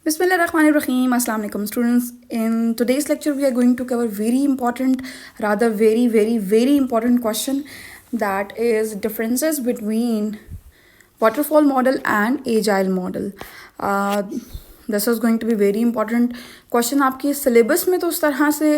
Bismillahirrahmanirrahim. Assalamu alaikum students. In today's lecture we are going to cover very important, rather very important question, that is differences between waterfall model and agile model. This is going to be very important question. आपकी syllabus में तो उस तरह से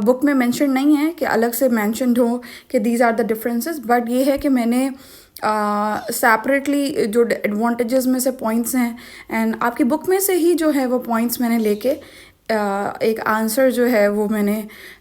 book में mention नहीं है कि अलग से mentioned हो कि these are the differences, but ये है कि मैंने सेपरेटली जो एडवांटेजेस में से पॉइंट्स हैं एंड आपकी बुक में से ही जो है वो पॉइंट्स मैंने लेके एक आंसर जो है वो मैंने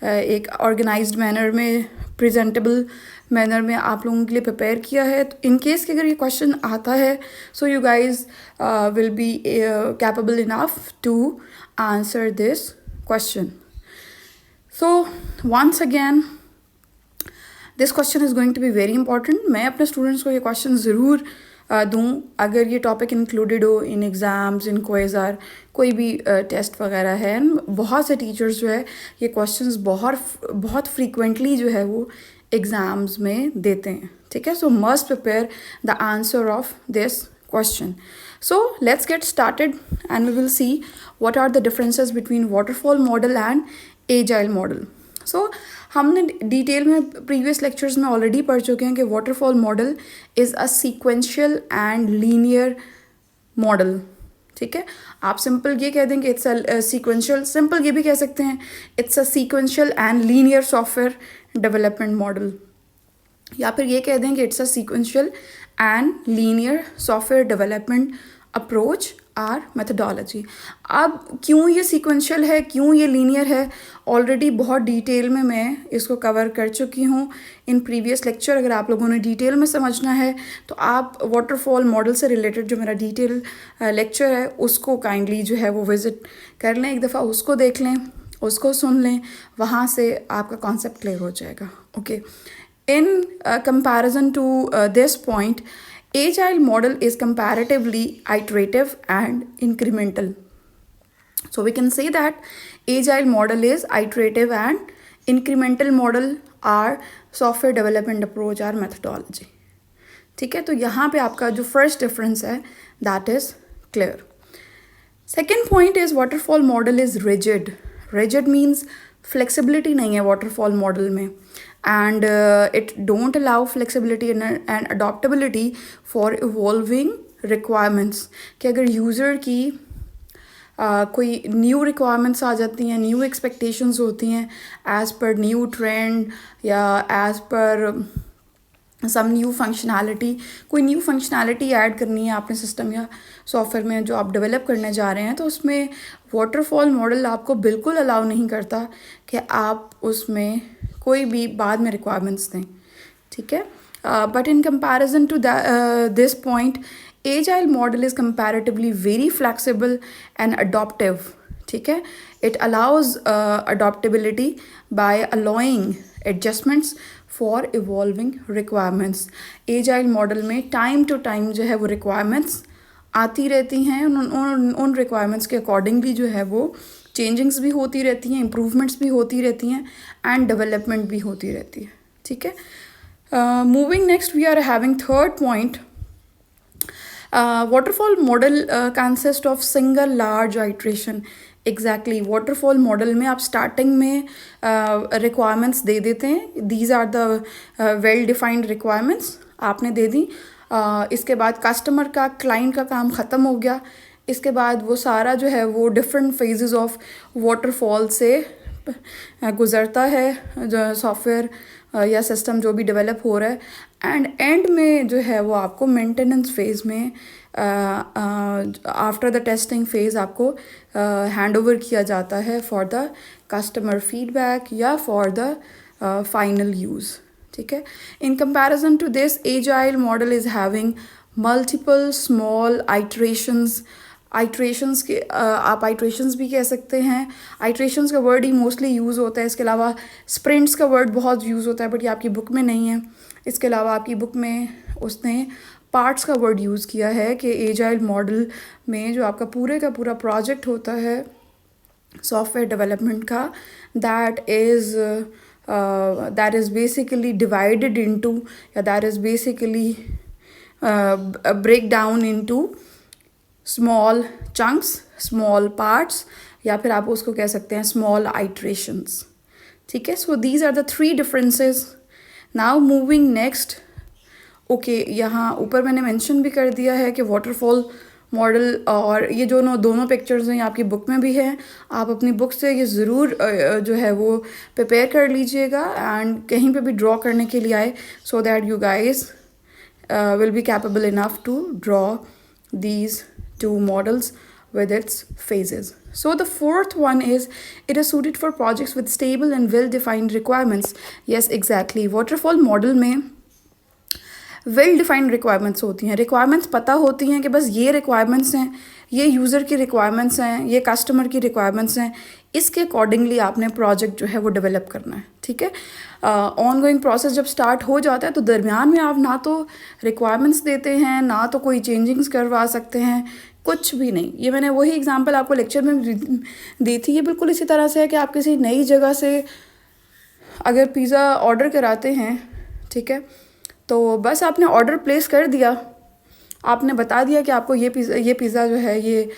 एक ऑर्गेनाइज्ड मैनर में, प्रेजेंटेबल मैनर में आप लोगों के लिए प्रिपेयर किया है. तो इन केस कि अगर ये क्वेश्चन आता है so you guys will be capable enough to answer this question. So once again this question is going to be very important. मैं अपने स्टूडेंट्स को ये क्वेश्चन ज़रूर दूँ अगर ये टॉपिक इंक्लूडेड हो इन एग्ज़ाम्स, इन क्विज़, कोई भी टेस्ट वगैरह है. बहुत से टीचर्स जो है ये क्वेश्चंस बहुत फ्रीक्वेंटली जो है वो एग्ज़ाम्स में देते हैं. ठीक है, so must prepare the answer of this question. So let's get started and we will see what are the differences between waterfall model and agile model. So हमने डिटेल में प्रीवियस लेक्चर्स में already पढ़ चुके हैं कि waterfall model is a sequential and linear model. ठीक है, आप सिंपल ये कह दें कि इट्स अ सीक्वेंशियल, सिंपल ये भी कह सकते हैं it's a sequential and linear software development model, या फिर ये कह दें कि it's a sequential and linear software development approach or methodology. अब क्यों ये सीक्वेंशियल है, क्यों ये लीनियर है, ऑलरेडी बहुत डिटेल में मैं इसको कवर कर चुकी हूँ इन प्रीवियस लेक्चर. अगर आप लोगों ने डिटेल में समझना है तो आप वाटरफॉल मॉडल से रिलेटेड जो मेरा डिटेल लेक्चर है उसको काइंडली जो है वो विज़िट कर लें, एक दफ़ा उसको देख लें, उसको सुन लें, वहाँ से आपका कॉन्सेप्ट क्लियर हो जाएगा. Okay, in comparison to this point, agile model is comparatively iterative and incremental. So we can say that agile model is iterative and incremental model are software development approach or methodology. ठीक है, तो यहाँ पे आपका जो first difference है that is clear. Second point is waterfall model is rigid. Rigid means flexibility नहीं है waterfall model में, and it don't allow flexibility and adaptability for evolving requirements. कि अगर यूज़र की कोई न्यू रिक्वायरमेंट्स आ जाती हैं, न्यू एक्सपेक्टेशंस होती हैं एज़ पर न्यू ट्रेंड या as per some new functionality, कोई न्यू फंक्शनैलिटी ऐड करनी है आपने सिस्टम या सॉफ्टवेयर में जो आप डेवलप करने जा रहे हैं, तो उसमें वाटरफॉल मॉडल आपको बिल्कुल अलाउ नहीं करता कि आप उसमें कोई भी बाद में रिक्वायरमेंट्स दें. ठीक है, but in comparison to this point, agile model is comparatively very flexible and adaptive. ठीक है, it allows adaptability by allowing adjustments for evolving requirements. Agile model में टाइम टू टाइम जो है वो रिक्वायरमेंट्स आती रहती हैं, उन रिक्वायरमेंट्स के अकॉर्डिंगली जो है वो चेंजिंग्स भी होती रहती हैं, इम्प्रूवमेंट्स भी होती रहती हैं एंड डेवलपमेंट भी होती रहती है. ठीक है, moving next we are having third point. Waterfall model consist of single large iteration. Exactly, waterfall model में आप स्टार्टिंग में रिक्वायरमेंट्स दे देते हैं, these are the well defined requirements आपने दे दी. इसके बाद कस्टमर का, क्लाइंट का काम ख़त्म हो गया. इसके बाद वो सारा जो है वो डिफरेंट फेजेस ऑफ वाटरफॉल से गुज़रता है, जो सॉफ्टवेयर या सिस्टम जो भी डेवलप हो रहा है, एंड में जो है वो आपको मेंटेनेंस फेज़ में आफ्टर द टेस्टिंग फेज़ आपको हैंड ओवर किया जाता है फॉर द कस्टमर फीडबैक या फॉर द फाइनल यूज़. ठीक है, in comparison to this, agile model is having multiple small iterations. Iterations के आप आइट्रेशंस भी कह सकते हैं. आइट्रेशंस का वर्ड ही मोस्टली यूज़ होता है. इसके अलावा स्प्रिंट्स का वर्ड बहुत यूज़ होता है, बट ये आपकी बुक में नहीं है. इसके अलावा आपकी बुक में उसने पार्ट्स का वर्ड यूज़ किया है कि एजाइल मॉडल में जो आपका पूरे का पूरा प्रोजेक्ट होता है सॉफ्टवेयर डेवलपमेंट का, that is basically divided into, या that is basically break down into small chunks small parts, या फिर आप उसको कह सकते हैं स्मॉल आइट्रेशंस, ठीक है। So these are the 3 differences. Now moving next, okay, यहाँ ऊपर मैंने मेंशन भी कर दिया है कि वाटरफॉल मॉडल, और ये जो दोनों पिक्चर्स हैं ये आपकी बुक में भी हैं। आप अपनी बुक से ये ज़रूर जो है वो प्रिपेयर कर लीजिएगा एंड कहीं पे भी ड्रॉ करने के लिए आए, so that you guys will be capable enough to draw these 2 models with its phases. So the fourth one is, it is suited for projects with stable and well defined requirements. Yes, exactly. Waterfall model में well defined requirements होती हैं, requirements पता होती हैं कि बस ये requirements हैं, ये यूज़र की रिक्वायरमेंट्स हैं, ये कस्टमर की रिक्वायरमेंट्स हैं, इसके अकॉर्डिंगली आपने प्रोजेक्ट जो है वो डेवलप करना है, ठीक है। ऑन गोइंग प्रोसेस जब स्टार्ट हो जाता है तो दरमियान में आप ना तो रिक्वायरमेंट्स देते हैं, ना तो कोई चेंजिंग्स करवा सकते हैं, कुछ भी नहीं। ये मैंने वही एग्जांपल आपको लेक्चर में दी थी। ये बिल्कुल इसी तरह से है कि आप किसी नई जगह से अगर पिज़्ज़ा ऑर्डर कराते हैं, ठीक है, तो बस आपने ऑर्डर प्लेस कर दिया, आपने बता दिया कि आपको ये पिज़्ज़ा जो है ये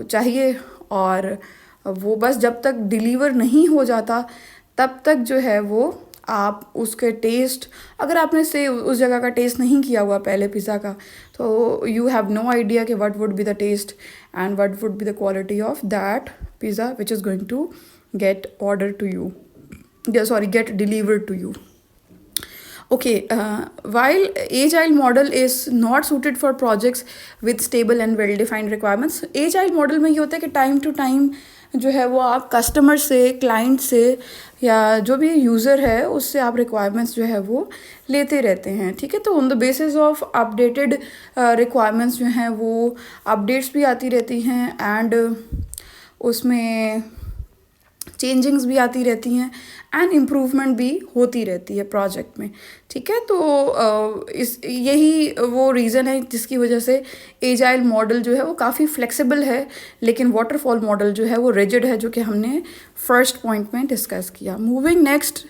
चाहिए, और वो बस जब तक डिलीवर नहीं हो जाता तब तक जो है वो आप उसके टेस्ट, अगर आपने से उस जगह का टेस्ट नहीं किया हुआ पहले पिज़्ज़ा का, तो यू हैव नो आइडिया कि what would be the taste and what would be the quality of that pizza which is going to get order to you, get delivered to you. Okay, while Agile model is not suited for projects with stable and well-defined requirements, Agile model में ये होता है कि time to time जो है वो आप customer से, क्लाइंट से, या जो भी यूज़र है उससे आप रिक्वायरमेंट्स जो है वो लेते रहते हैं, ठीक है। तो on the basis of updated requirements जो हैं वो अपडेट्स भी आती रहती हैं एंड उसमें चेंजिंग्स भी आती रहती हैं एंड इम्प्रूवमेंट भी होती रहती है प्रोजेक्ट में, ठीक है। तो यही वो रीज़न है जिसकी वजह से एजाइल मॉडल जो है वो काफ़ी फ्लेक्सिबल है, लेकिन वाटरफॉल मॉडल जो है वो रिजिड है, जो कि हमने फर्स्ट पॉइंट में डिस्कस किया। Moving next,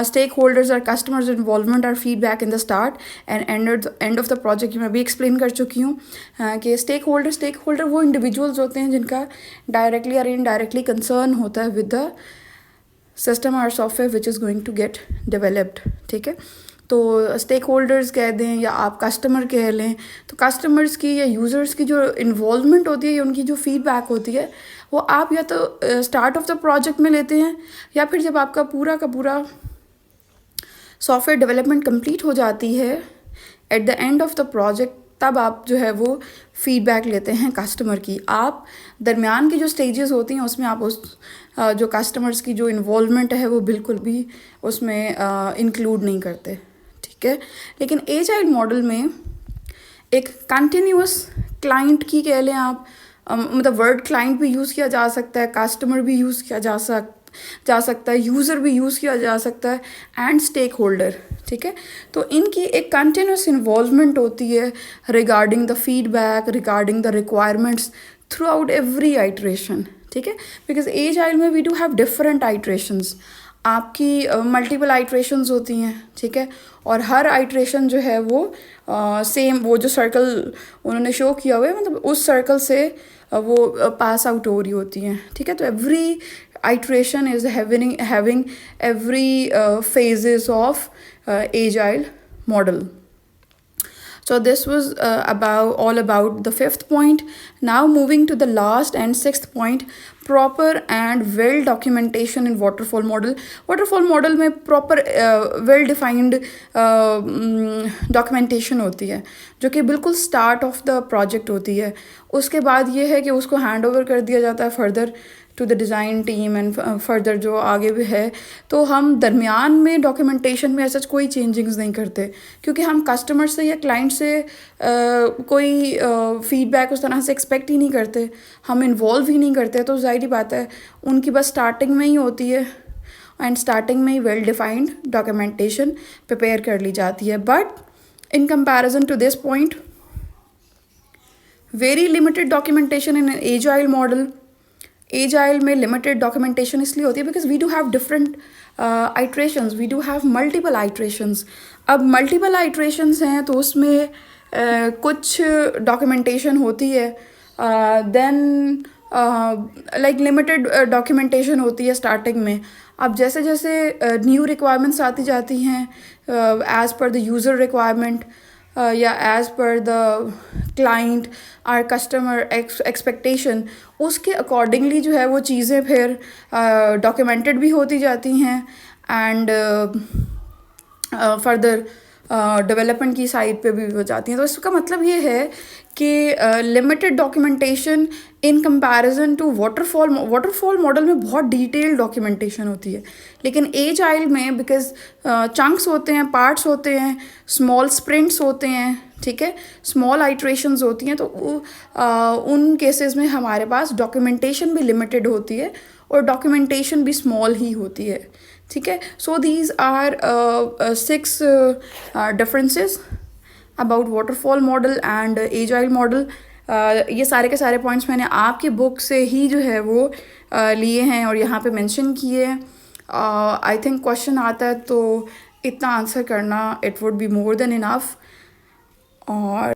stakeholders or customers involvement or feedback in the start and end of the project, मैं भी एक्सप्लेन कर चुकी हूँ कि स्टेक होल्डर वो इंडिविजुअल्स होते हैं जिनका डायरेक्टली और इनडायरेक्टली कंसर्न होता है विद द सिस्टम और software which is going to get developed, ठीक है। तो स्टेक होल्डर्स कह दें या आप कस्टमर कह लें, तो कस्टमर्स की या यूज़र्स की जो इन्वॉल्वमेंट होती है या उनकी जो फीडबैक होती है वो आप या तो स्टार्ट ऑफ द प्रोजेक्ट में लेते हैं, या फिर जब आपका पूरा का पूरा सॉफ्टवेयर डेवलपमेंट कंप्लीट हो जाती है at the end of the project, तब आप जो है वो फीडबैक लेते हैं कस्टमर की। आप दरमियान की जो स्टेजेस होती हैं उसमें आप उस जो कस्टमर्स की जो इन्वॉल्वमेंट है वो बिल्कुल भी उसमें इंक्लूड नहीं करते, ठीक है। लेकिन एजाइल मॉडल में एक कंटिन्यूअस क्लाइंट की कह लें आप, मतलब वर्ड क्लाइंट भी यूज़ किया जा सकता है, कस्टमर भी यूज़ किया जा सकता है, यूज़र भी यूज़ किया जा सकता है एंड स्टेक होल्डर, ठीक है। तो इनकी एक कंटिन्यूस इन्वॉल्वमेंट होती है regarding the feedback, regarding the requirements throughout every iteration, ठीक है। बिकॉज एजाइल में we do have different iterations, आपकी मल्टीपल आइट्रेशंस होती हैं, ठीक है, और हर आइट्रेशन जो है वो सेम वो जो सर्कल उन्होंने शो किया हुआ है, मतलब उस सर्कल से वो पास आउट हो रही होती हैं, ठीक है। तो every iteration is having every phases of agile model. So this was all about the fifth point. Now moving to the last and sixth point, proper and well documentation in waterfall model. Waterfall model में proper well defined documentation होती है, जो कि बिल्कुल start of the project होती है। उसके बाद ये है कि उसको हैंड ओवर कर दिया जाता है further to the design team and further जो आगे भी है। तो हम दरमियान में डॉक्यूमेंटेशन में ऐसा कोई चेंजिंग्स नहीं करते, क्योंकि हम कस्टमर से या क्लाइंट से कोई फीडबैक उस तरह से एक्सपेक्ट ही नहीं करते, हम इन्वॉल्व ही नहीं करते। तो ज़ाहिर बात है उनकी बस स्टार्टिंग में ही होती है एंड स्टार्टिंग में ही वेल डिफाइंड डॉक्यूमेंटेशन प्रिपेयर कर ली जाती है। But in comparison to this point, very limited documentation in agile model. Agile में लिमिटेड डॉक्यूमेंटेशन इसलिए होती है because we do have different iterations, we do have multiple iterations. अब मल्टीपल आइट्रेशंस हैं तो उसमें कुछ डॉक्यूमेंटेशन होती है देन लाइक लिमिटेड डॉक्यूमेंटेशन होती है स्टार्टिंग में। अब जैसे जैसे न्यू रिक्वायरमेंट्स आती जाती हैं as per the user requirement या as per the client or customer expectation, उसके अकॉर्डिंगली जो है वो चीज़ें फिर डॉक्यूमेंटेड भी होती जाती हैं एंड फर्दर डेवलपमेंट की साइड पे भी हो जाती हैं। तो इसका मतलब ये है कि limited documentation in comparison to waterfall model में बहुत डिटेल डॉक्यूमेंटेशन होती है, लेकिन एजाइल में बिकॉज चंक्स होते हैं, पार्ट्स होते हैं, स्मॉल स्प्रिंट्स होते हैं, ठीक है, स्मॉल आइट्रेशंस होती हैं, तो उन केसेस में हमारे पास डॉक्यूमेंटेशन भी लिमिटेड होती है और डॉक्यूमेंटेशन भी स्मॉल ही होती है, ठीक है। So these are 6 differences about waterfall model and agile model. ये सारे के सारे पॉइंट्स मैंने आपकी बुक से ही जो है वो लिए हैं और यहाँ पे मेंशन किए हैं। आई थिंक क्वेश्चन आता है तो इतना आंसर करना it would be more than enough. और